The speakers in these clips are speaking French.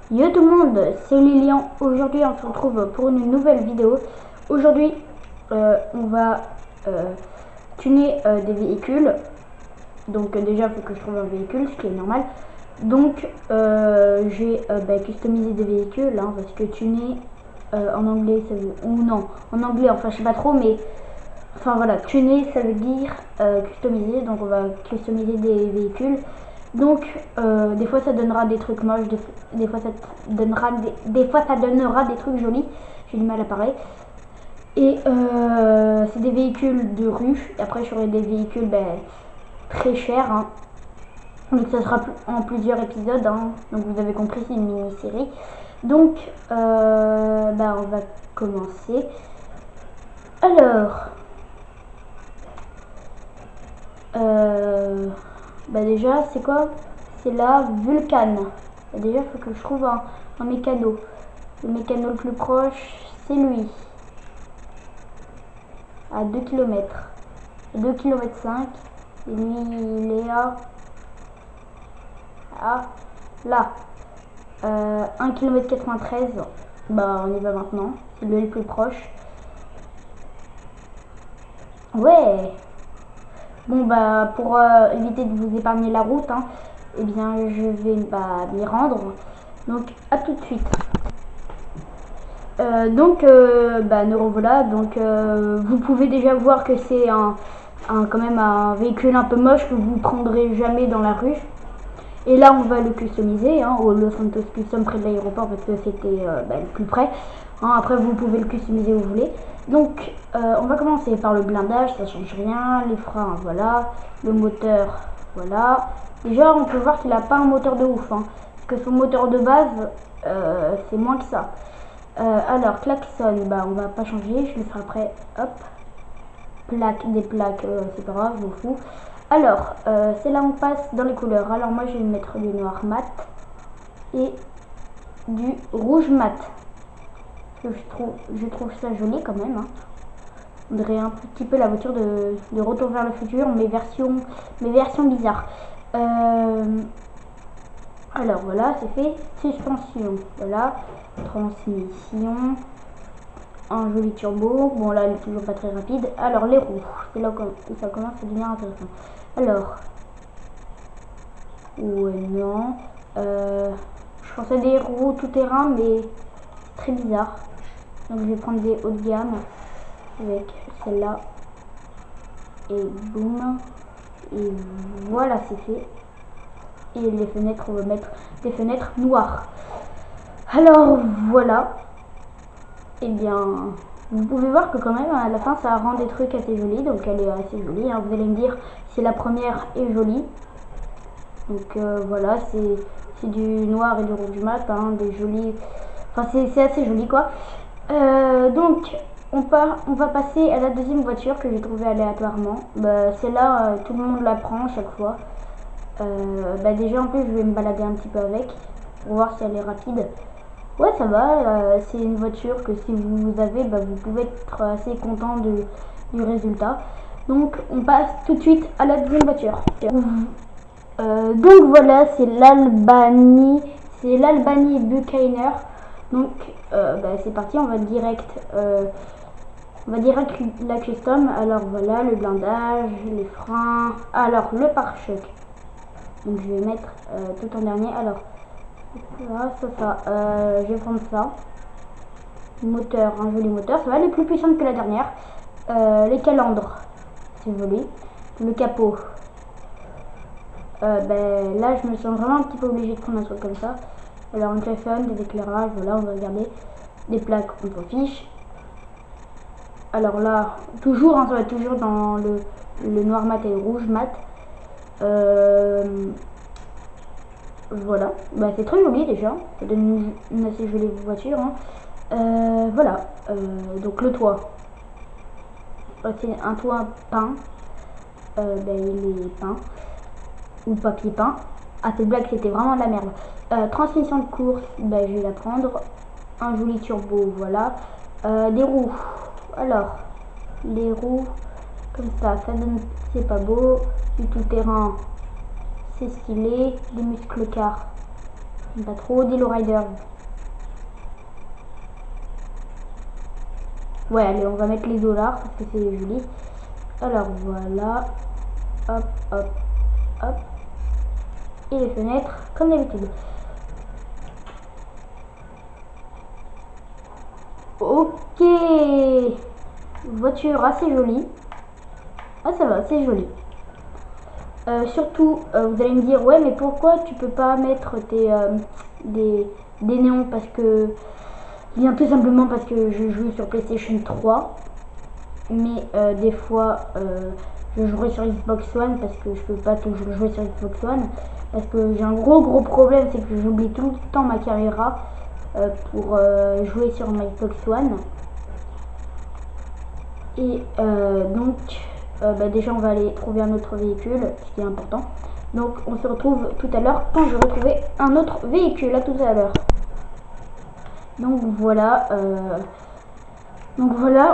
Yo tout le monde, c'est Lilian. Aujourd'hui on se retrouve pour une nouvelle vidéo. Aujourd'hui on va tuner des véhicules. Donc déjà il faut que je trouve un véhicule, ce qui est normal. Donc j'ai customisé des véhicules hein, parce que tuner en anglais ça veut, ou non en anglais enfin je sais pas trop, mais enfin voilà, tuner ça veut dire customiser. Donc on va customiser des véhicules. Donc des fois ça donnera des trucs moches, des fois ça donnera des fois ça donnera des trucs jolis. J'ai du mal à parler. Et c'est des véhicules de rue. Et après j'aurai des véhicules très chers hein. Donc ça sera en plusieurs épisodes hein. Donc vous avez compris, c'est une mini-série. Donc on va commencer. Alors déjà c'est quoi? C'est la Vulcan. Déjà il faut que je trouve un mécano. Le mécano le plus proche c'est lui, à 2 km, 2 km 5. Et lui il est là, 1 km 93. Bah on y va maintenant, c'est lui le plus proche. Ouais. Bon bah pour éviter de vous épargner la route hein, eh bien je vais m'y rendre. Donc à tout de suite. Nous revoilà. Donc vous pouvez déjà voir que c'est quand même un véhicule un peu moche que vous prendrez jamais dans la rue. Et là on va le customiser hein, au Los Santos Custom près de l'aéroport parce que c'était le plus près hein. Après vous pouvez le customiser où vous voulez. Donc on va commencer par le blindage, ça change rien. Les freins, voilà. Le moteur, voilà. Déjà on peut voir qu'il n'a pas un moteur de ouf hein, parce que son moteur de base c'est moins que ça. Alors klaxon, on va pas changer, je le ferai après. Hop, des plaques, c'est pas grave, je m'en fous. Alors c'est là on passe dans les couleurs. Alors moi je vais mettre du noir mat et du rouge mat. Je trouve ça joli quand même hein. On dirait un petit peu la voiture de Retour vers le futur, mes versions bizarres. Alors voilà, c'est fait. Suspension, voilà. Transmission, un joli turbo. Bon là, elle est toujours pas très rapide. Alors les roues, c'est là où ça commence à devenir intéressant. Alors, ouais non. Je pensais des roues tout terrain, mais c'est très bizarre. Donc je vais prendre des hauts de gamme avec celle-là. Et boum. Et voilà, c'est fait. Et les fenêtres, on va mettre des fenêtres noires. Alors voilà. Et bien, vous pouvez voir que quand même à la fin ça rend des trucs assez jolis. Donc elle est assez jolie hein. Vous allez me dire si la première est jolie. Donc voilà, c'est du noir et du rouge mat hein, des jolis. Enfin c'est assez joli quoi. Donc on va passer à la deuxième voiture que j'ai trouvée aléatoirement. Celle-là tout le monde la prend à chaque fois. Déjà en plus je vais me balader un petit peu avec pour voir si elle est rapide. Ouais ça va, c'est une voiture que si vous avez vous pouvez être assez content du résultat. Donc on passe tout de suite à la deuxième voiture. Donc voilà, c'est l'Albany Buchheiner. Donc c'est parti, on va direct la custom. Alors voilà, le blindage, les freins, alors le pare-choc. Donc je vais mettre tout en dernier. Alors voilà, je vais prendre ça. Moteur, un joli moteur, ça va, elle est plus puissante que la dernière. Les calandres, c'est joli. Le capot, là je me sens vraiment un petit peu obligée de prendre un truc comme ça. Alors un klaxon, des éclairages, voilà, on va regarder. Des plaques, on s'en fiche. Alors là, toujours, ça va être toujours dans le noir mat et le rouge mat. Voilà, c'est très joli déjà, ça donne une assez jolie voiture hein. Voilà, donc le toit, c'est un toit peint, il est peint, ou papier peint. Ah cette blague c'était vraiment de la merde. Transmission de course, je vais la prendre. Un joli turbo, voilà. Des roues, alors les roues comme ça donne, c'est pas beau. Du tout terrain, c'est stylé. Des muscles car, Pas trop des lowriders. Ouais, allez, on va mettre les dollars parce que c'est joli. Alors voilà. Hop, hop, hop. Et les fenêtres, comme d'habitude. Ok. Voiture assez jolie. Ah, ça va, c'est joli. Surtout, vous allez me dire, ouais, mais pourquoi tu peux pas mettre des néons? Parce que, bien tout simplement parce que je joue sur PlayStation 3. Mais des fois, je jouerai sur Xbox One parce que je peux pas toujours jouer sur Xbox One. Parce que j'ai un gros problème, c'est que j'oublie tout le temps ma caméra pour jouer sur ma Xbox One. Et donc, déjà on va aller trouver un autre véhicule, ce qui est important. Donc on se retrouve tout à l'heure quand je vais trouver un autre véhicule. À tout à l'heure. Donc voilà,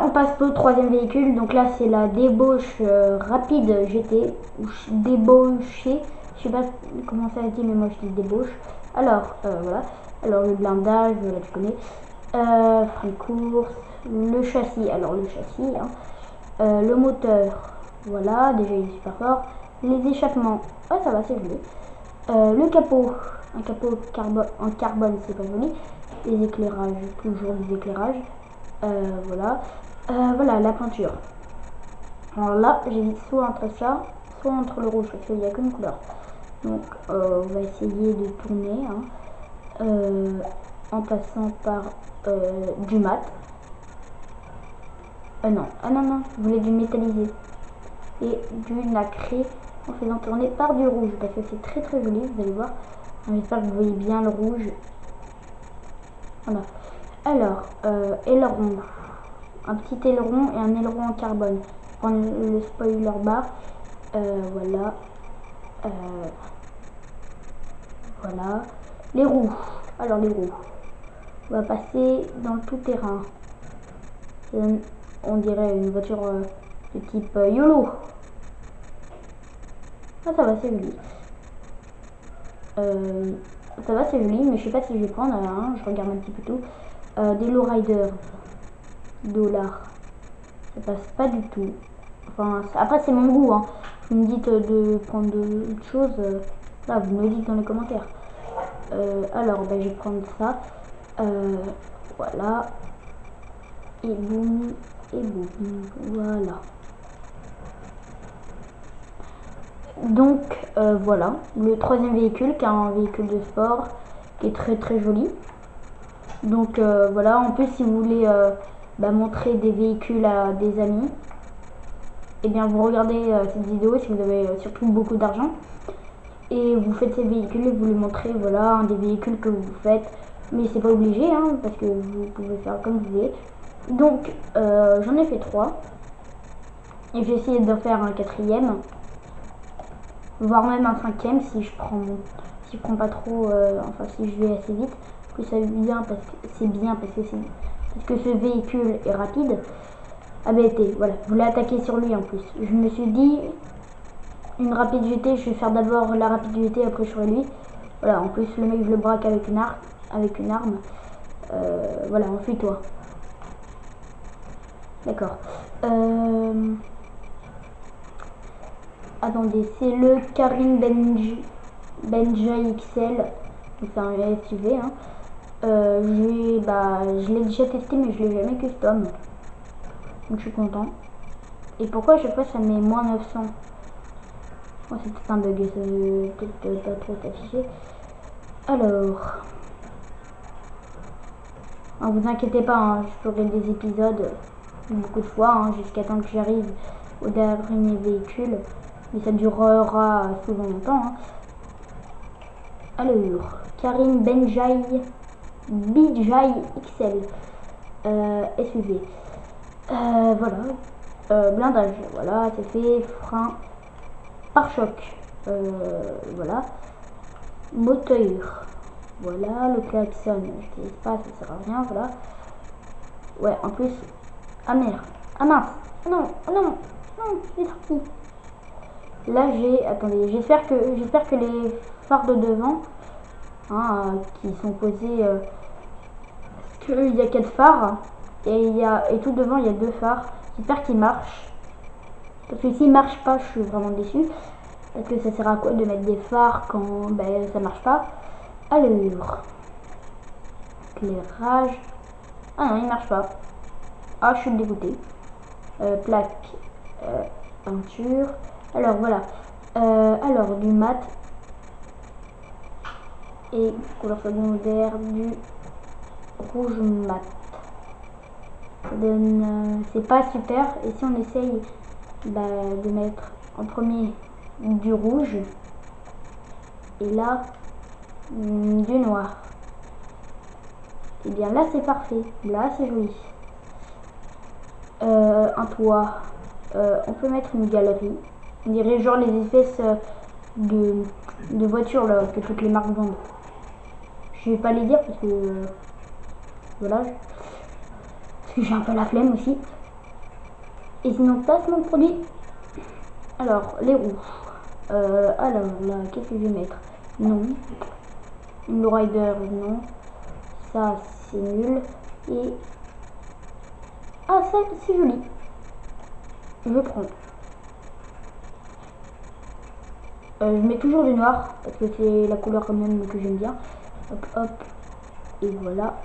on passe au troisième véhicule. Donc là c'est la débauche rapide GT ou débauchée. Je sais pas comment ça a été, mais moi je dis débauche. Alors voilà. Alors le blindage, là tu connais. Frein de course, le châssis. Alors le châssis, hein. Le moteur, voilà, déjà il est super fort. Les échappements, ah ça va, c'est joli. Le capot, un capot en carbone, c'est pas joli. Les éclairages, toujours des éclairages. Voilà. Voilà la peinture. Alors là, j'hésite soit entre ça, soit entre le rouge, parce qu'il n'y a qu'une couleur. Donc on va essayer de tourner, hein, en passant par du mat. Non, ah non, je voulais du métallisé. Et du nacré en faisant tourner par du rouge, parce que c'est très joli, vous allez voir. J'espère que vous voyez bien le rouge. Voilà. Alors, aileron. Un petit aileron et un aileron en carbone. Prendre le spoiler bar. Voilà. Voilà. Les roues. Alors les roues. On va passer dans le tout-terrain. On dirait une voiture de type YOLO. Ah ça va, c'est joli. Ça va, c'est joli, mais je sais pas si je vais prendre un. Je regarde un petit peu tout. Des lowriders. Dollars. Ça passe pas du tout. Enfin, après c'est mon goût, hein. Vous me dites de prendre d'autres choses. Là, vous me le dites dans les commentaires. Alors, je vais prendre ça. Voilà. Et boum. Et boum. Voilà. Donc, voilà. Le troisième véhicule, qui est un véhicule de sport, qui est très joli. Donc, voilà. En plus, si vous voulez montrer des véhicules à des amis, et bien vous regardez cette vidéo si vous avez surtout beaucoup d'argent et vous faites ces véhicules et vous les montrez, voilà, un des véhicules que vous faites, mais c'est pas obligé, hein, parce que vous pouvez faire comme vous voulez. Donc j'en ai fait 3 et j'ai essayé d'en faire un 4e, voire même un 5e si je prends pas trop, enfin si je vais assez vite, que ça bien parce que ce véhicule est rapide. ABT, voilà, je voulais attaquer sur lui en plus. Je me suis dit, une rapide GT, je vais faire d'abord la rapide GT, après je ferai lui. Voilà, en plus le mec je le braque avec une arme. Voilà, enfuis-toi. D'accord. Attendez, c'est le Karim Benjai XL. C'est un SUV, hein. Je l'ai déjà testé, mais je l'ai jamais custom. Donc je suis content. Et pourquoi à chaque fois ça met moins 900? Oh, c'est peut-être un bug, ça veut peut-être pas trop affiché. Alors, vous inquiétez pas, hein, je ferai des épisodes beaucoup de fois, hein, jusqu'à temps que j'arrive au dernier véhicule. Mais ça durera souvent longtemps. Hein. Alors, Karim Benjai XL SUV. Voilà. Blindage, voilà, c'est fait. Frein, pare-choc, voilà. Moteur, voilà. Le klaxon, je n'utilise pas, ça sert à rien, voilà. Ouais, en plus, ah merde, ah mince, non, non, il est sorti. Là j'ai, attendez, j'espère que les phares de devant, hein, qui sont posés. Parce qu'il y a 4 phares et tout devant il y a 2 phares. J'espère qu'ils marchent. Parce que s'ils marchent pas, je suis vraiment déçue. Parce que ça sert à quoi de mettre des phares quand ben, ça marche pas. Alors, éclairage. Ah non, il marche pas. Ah, je suis dégoûtée. Plaque, peinture. Alors voilà. Alors du mat et couleur secondaire du rouge mat. Ça donne, c'est pas super. Et si on essaye de mettre en premier du rouge et là du noir, et bien là c'est parfait, là c'est joli. Un toit, on peut mettre une galerie, on dirait genre les espèces de voitures là que toutes les marques vendent. Je vais pas les dire parce que voilà, parce que j'ai un peu la flemme aussi. Et sinon placement de produit. Alors les roues. Alors là, qu'est-ce que je vais mettre? Non. Une rider, non. Ça, c'est nul. Et... ah, ça, c'est joli. Je prends. Je mets toujours du noir, parce que c'est la couleur quand même que j'aime bien. Hop, hop. Et voilà.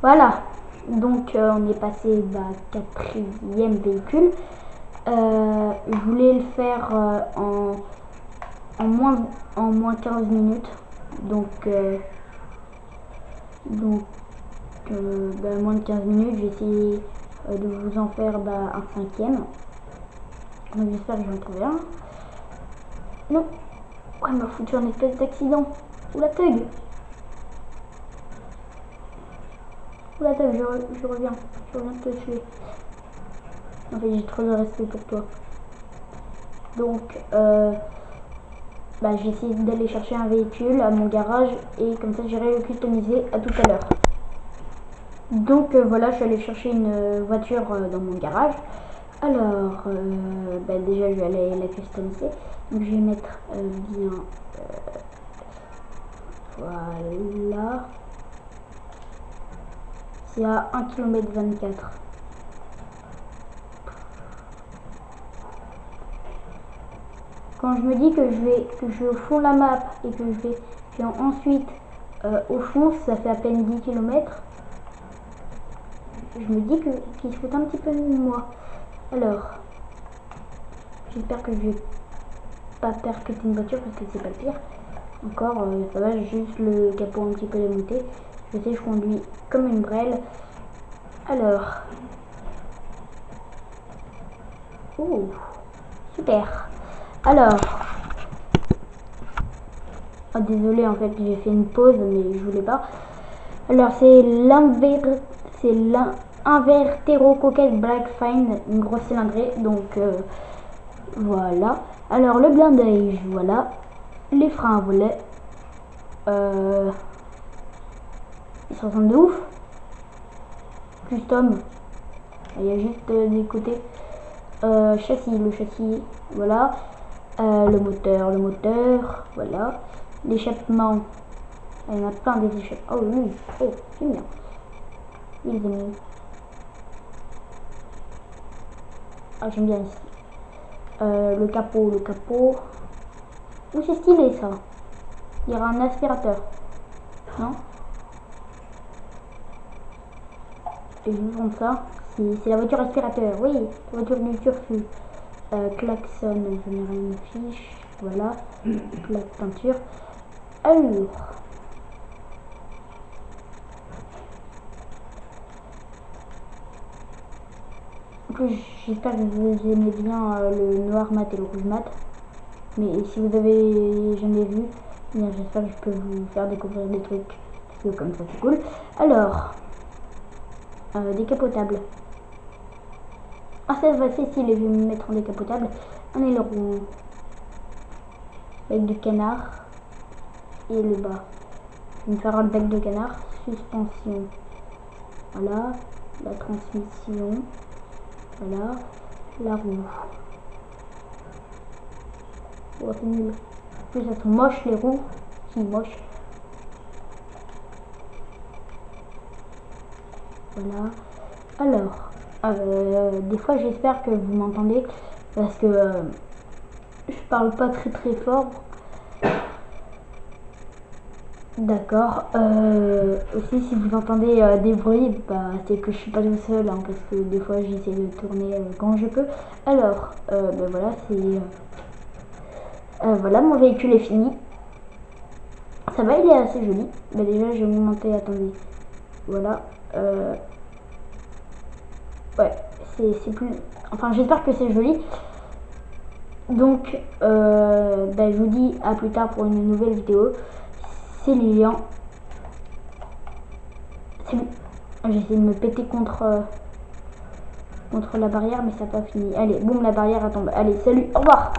Voilà. Donc, on est passé à 4e véhicule. Je voulais le faire en moins 15 minutes. Donc moins de 15 minutes, j'ai essayé de vous en faire un 5e. Donc j'espère que j'en trouverai un. Non. Ouais, il m'a foutu un espèce d'accident. Ou la thug. Ou la thug, je reviens. Je reviens te tuer. En fait, j'ai trop de respect pour toi. Donc, j'ai essayé d'aller chercher un véhicule à mon garage et comme ça j'irai le customiser à tout à l'heure. Donc voilà, je suis allée chercher une voiture dans mon garage. Alors, déjà je vais aller la customiser. Donc je vais mettre bien, voilà. C'est à 1 km 24. Quand je me dis que je vais au fond de la map et que je vais ensuite au fond, ça fait à peine 10 km. Je me dis qu'il se fout un petit peu de moi. Alors, j'espère que je vais pas percuter une voiture parce que c'est pas le pire. Encore, ça va, j'ai juste le capot un petit peu démonté. Je sais, je conduis comme une brêle. Alors, oh, super. Alors, oh, désolé, en fait, j'ai fait une pause, mais je voulais pas. Alors, c'est l'Invertero Coquette Black Fine, une grosse cylindrée. Donc, voilà. Alors, le blindage, voilà. Les freins à volet. Ils se ressemblent de ouf. Custom. Il y a juste des côtés. Châssis, le châssis, voilà. Le moteur, voilà. L'échappement. Il y en a plein des échappements. Oh oui, oh, j'aime bien. Il est mis. Ah, j'aime bien ici. Le capot. Oh, c'est stylé ça. Il y aura un aspirateur. Non? Et je vous montre ça. C'est la voiture aspirateur. Oui, la voiture du turfu. Klaxon, je n'ai rien fiche. Voilà. Plaque peinture. Alors. En plus, j'espère que vous aimez bien le noir mat et le rouge mat. Mais si vous avez jamais vu, j'espère que je peux vous faire découvrir des trucs. Parce que comme ça, c'est cool. Alors, décapotable. Ah, ça va, c'est stylé. Je vais me mettre en décapotable. Un aileron avec du canard et le bas. Je vais me faire un bec de canard. Suspension. Voilà. La transmission. Voilà. La roue. Oh, c'est nul. plus, elles sont moches les roues. Si, moches. Voilà. Alors, des fois j'espère que vous m'entendez parce que je parle pas très fort. D'accord. Aussi, si vous entendez des bruits, bah, c'est que je suis pas tout seul, hein, parce que des fois j'essaie de tourner quand je peux. Alors, ben voilà, voilà, mon véhicule est fini. Ça va, il est assez joli. Bah, déjà, je vais vous monter. Attendez. Voilà. Ouais, c'est plus. Enfin, j'espère que c'est joli. Donc, ben, je vous dis à plus tard pour une nouvelle vidéo. C'est Lilian. J'essaie de me péter contre la barrière, mais ça n'a pas fini. Allez, boum, la barrière a tombé. Allez, salut, au revoir.